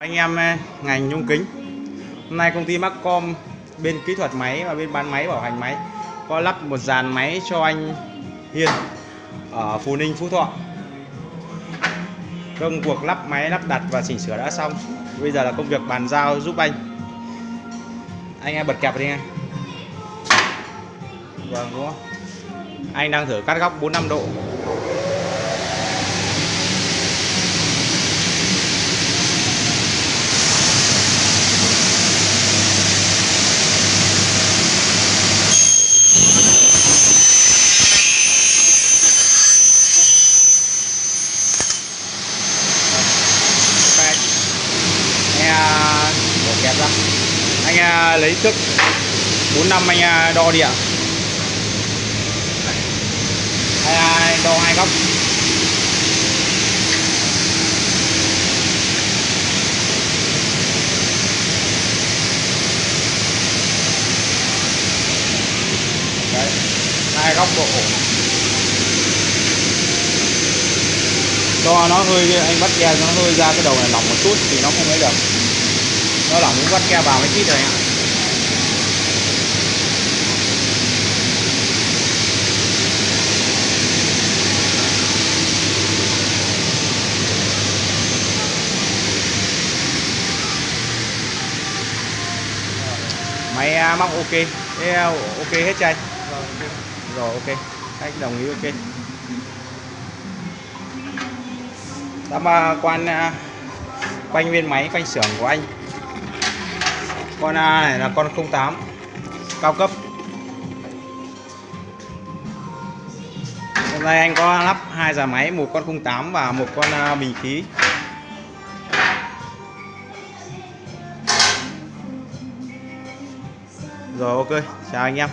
Anh em ngành nhôm kính, hôm nay công ty Marcom bên kỹ thuật máy và bên bán máy bảo hành máy có lắp một dàn máy cho anh Hiên ở Phú Ninh, Phú Thọ. Công cuộc lắp máy, lắp đặt và chỉnh sửa đã xong. Bây giờ là công việc bàn giao giúp anh. Anh bật kẹp đi nghe. Vâng, đúng không? Anh đang thử cắt góc 45 độ. Đổ kẹp ra. Anh lấy thước 45 anh đo đi ạ. Anh đo hai góc. Đấy, hai góc độ ổn. Cho nó hơi, anh bắt ke nó hơi ra cái đầu này lỏng một chút thì nó không lấy được. Nó lỏng muốn bắt ke vào mới chít rồi anh ạ. Máy móc ok. Ok hết cho anh. Rồi ok, anh đồng ý ok. Tham quan quanh bên máy, quanh xưởng của anh. Con này là con 08 cao cấp. Hôm nay anh có lắp hai dàn máy, một con 08 và một con bình khí. Rồi ok, chào anh em.